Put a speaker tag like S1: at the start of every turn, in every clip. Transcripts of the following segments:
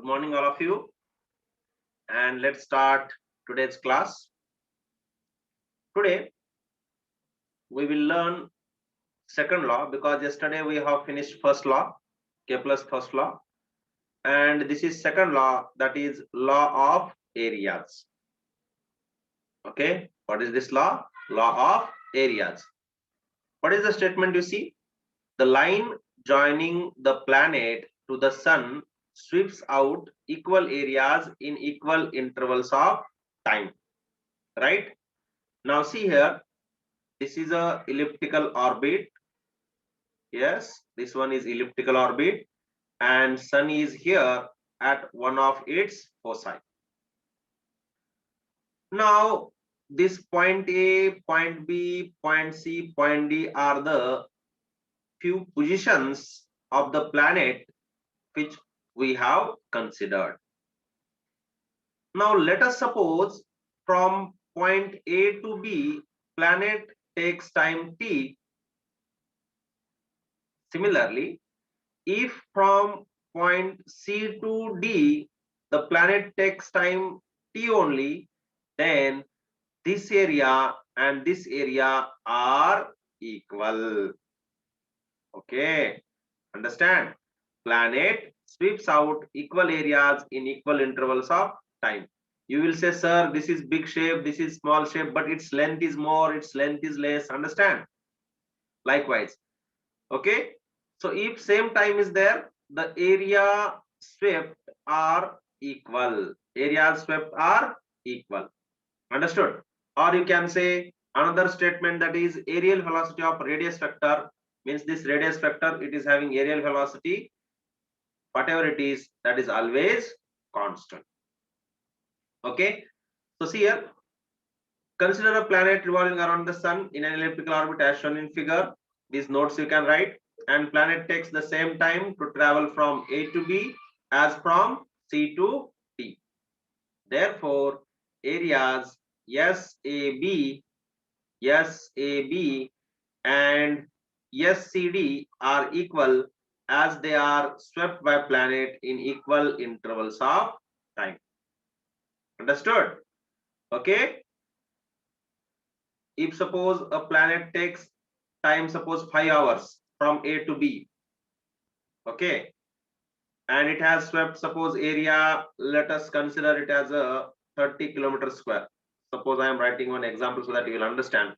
S1: Good morning, all of you. And let's start today's class. Today, we will learn second law because yesterday we have finished first law, Kepler's first law. And this is second law, that is law of areas. Okay, what is this law? Law of areas. What is the statement you see? The line joining the planet to the sun sweeps out equal areas in equal intervals of time. Right? Now see here, this is a elliptical orbit. Yes, this one is elliptical orbit, and sun is here at one of its foci. Now this point A, point B, point C, point D are the few positions of the planet which we have considered. Now let us suppose from point A to B, planet takes time t. Similarly, if from point C to D, the planet takes time t only, then this area and this area are equal. Okay, understand? Planet sweeps out equal areas in equal intervals of time. You will say, sir, this is big shape, this is small shape, but its length is more, its length is less. Understand? Likewise. Okay, so if same time is there, the area swept are equal. Areas swept are equal. Understood? Or you can say another statement, that is areal velocity of radius vector, means this radius vector, it is having areal velocity, whatever it is, that is always constant. Okay, so see here, consider a planet revolving around the sun in an elliptical orbit as shown in figure. These notes you can write. And planet takes the same time to travel from A to B as from C to D. Therefore, areas SAB, SAB and SCD are equal as they are swept by planet in equal intervals of time. Understood? Okay. If suppose a planet takes time, suppose 5 hours from A to B, okay, and it has swept, suppose area, let us consider it as a 30 kilometers square. Suppose I am writing one example so that you will understand.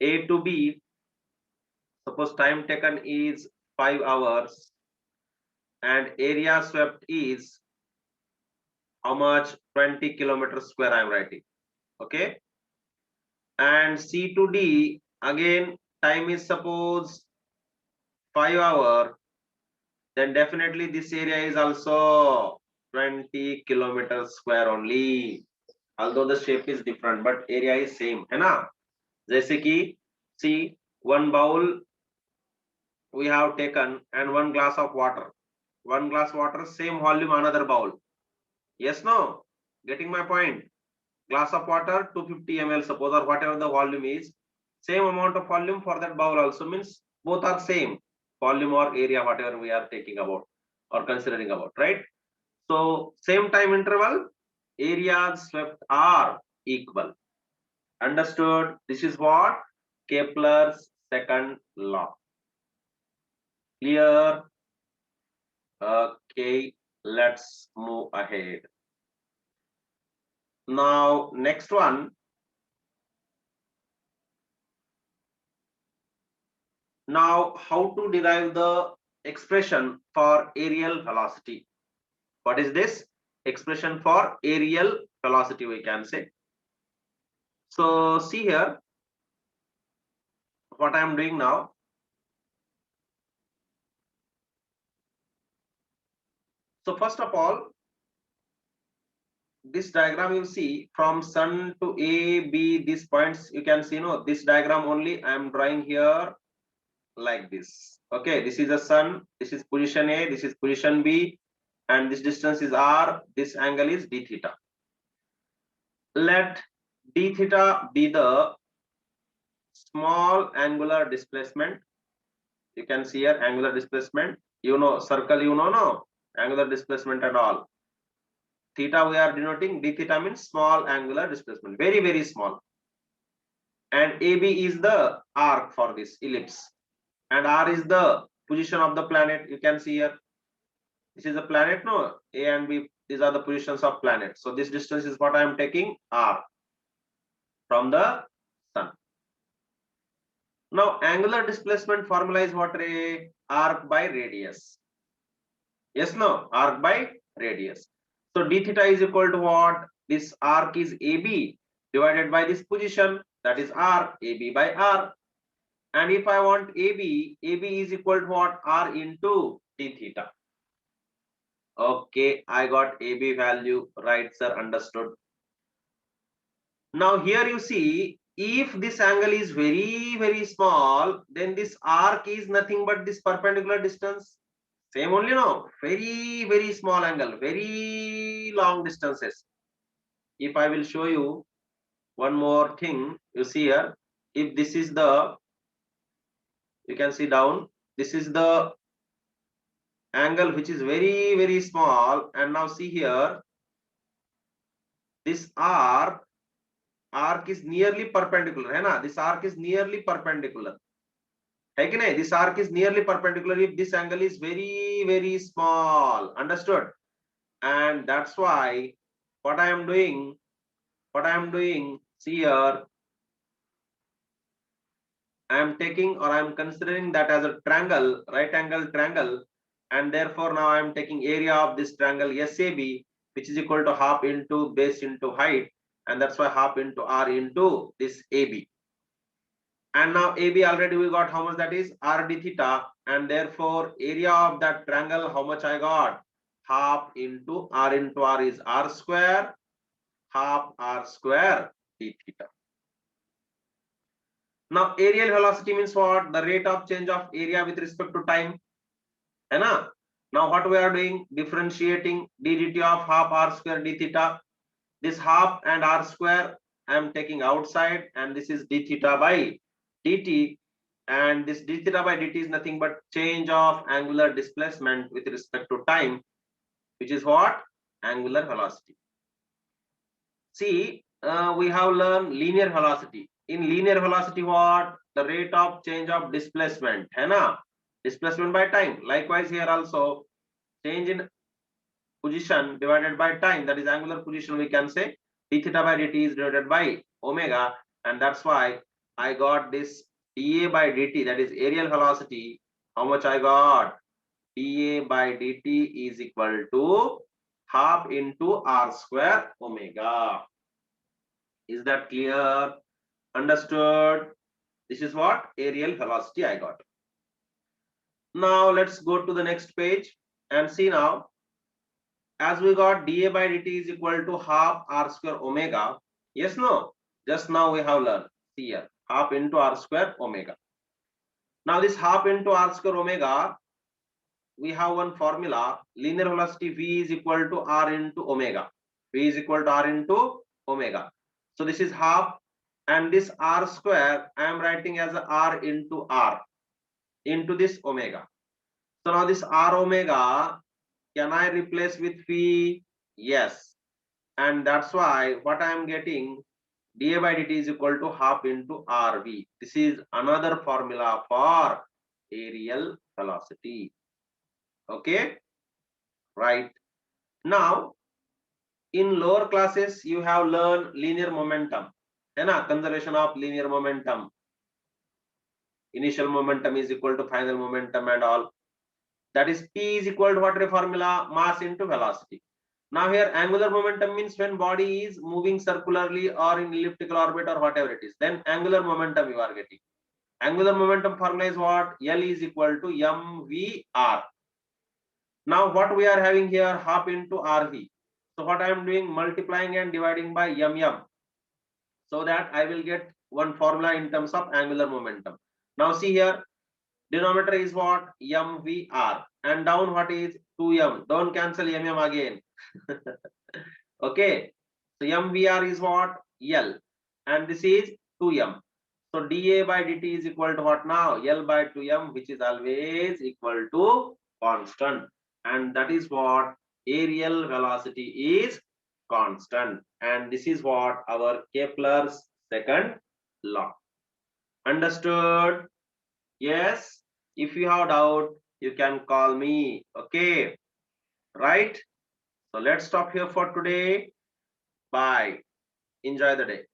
S1: A to B, suppose time taken is 5 hours and area swept is how much? 20 kilometers square I am writing. Okay, and C to D, again time is suppose 5 hours, then definitely this area is also 20 kilometers square only, although the shape is different but area is same, है ना? जैसे कि see, one bowl we have taken and one glass of water, same volume, another bowl. Yes, no? Getting my point? Glass of water 250 ml suppose, or whatever the volume is, same amount of volume for that bowl also, means both are same volume or area, whatever we are taking about or considering about, right? So same time interval, areas swept are equal. Understood? This is what? Kepler's second law. Clear? Okay, let's move ahead. Now next one. Now how to derive the expression for areal velocity? What is this? Expression for areal velocity, we can say. So see here what I am doing now. So first of all, this diagram you see from sun to A, B, these points you can see, no, this diagram only I am drawing here like this. Okay, this is the sun, this is position A, this is position B, and this distance is R, this angle is d theta. Let d theta be the small angular displacement. You can see here angular displacement, you know, circle, you know, no, angular displacement and all. Theta we are denoting, d theta means small angular displacement, very, very small. And AB is the arc for this ellipse. And R is the position of the planet. You can see here. This is a planet, no? A and B, these are the positions of planets. So this distance is what I am taking, R, from the sun. Now, angular displacement formula is what, Ray? Arc by radius. Yes, no? Arc by radius. So d theta is equal to what? This arc is AB divided by this position, that is R, AB by R. And if I want AB, AB is equal to what? R into d theta. Okay, I got AB value, right, sir, understood. Now here you see, if this angle is very, very small, then this arc is nothing but this perpendicular distance. Same only, no? Very, very small angle, very long distances. If I will show you one more thing, you see here, if this is the, you can see down, this is the angle which is very, very small. And now see here, this arc is nearly perpendicular, है ना? This arc is nearly perpendicular. है कि नहीं? This arc is nearly perpendicular if this angle is very, very small. Understood? And that's why what I am doing, see here, I am taking or I am considering that as a triangle, right angle triangle, and therefore now I am taking area of this triangle SAB, which is equal to half into base into height, and that's why half into R into this AB. And now AB already we got how much, that is R d theta, and therefore area of that triangle, how much I got? Half into R is R square, half R square d theta. Now aerial velocity means what? The rate of change of area with respect to time. है ना? Now what we are doing? Differentiating d dt of half R square d theta. This half and R square I am taking outside, and this is d theta by dt, and this d theta by dt is nothing but change of angular displacement with respect to time, which is what? Angular velocity. See, we have learned linear velocity. In linear velocity, what? The rate of change of displacement, है ना? Displacement by time. Likewise here also, change in position divided by time, that is angular position, we can say d theta by dt is divided by omega, and that's why I got this dA by dt, that is aerial velocity. How much I got? dA by dt is equal to half into R square omega. Is that clear? Understood? This is what? Aerial velocity I got. Now let's go to the next page and see now. As we got dA by dt is equal to half R square omega. Yes, no? Just now we have learned. See here, half into R square omega. Now this half into R square omega, we have one formula. Linear velocity V is equal to R into omega. V is equal to R into omega. So this is half, and this R square I am writing as R into R into this omega. So now this R omega, can I replace with V? Yes. And that's why what I am getting, dA by dt is equal to half into RV. This is another formula for aerial velocity. Okay, right. Now, in lower classes, you have learned linear momentum. Conservation of linear momentum. Initial momentum is equal to final momentum and all. That is P is equal to what formula? Mass into velocity. Now here angular momentum means when body is moving circularly or in elliptical orbit or whatever it is, then angular momentum you are getting. Angular momentum formula is what? L is equal to mvr. Now what we are having here, half into rv. So what I am doing, multiplying and dividing by mm, so that I will get one formula in terms of angular momentum. Now see here, denominator is what? mvr, and down what is 2m. Don't cancel mm again. Okay, so mvr is what? L, and this is 2m. So dA by dt is equal to what now? L by 2m, which is always equal to constant. and that is what aerial velocity is constant, and this is what our Kepler's second law. Understood? Yes. If you have doubt, you can call me. Okay. Right. So let's stop here for today. Bye. Enjoy the day.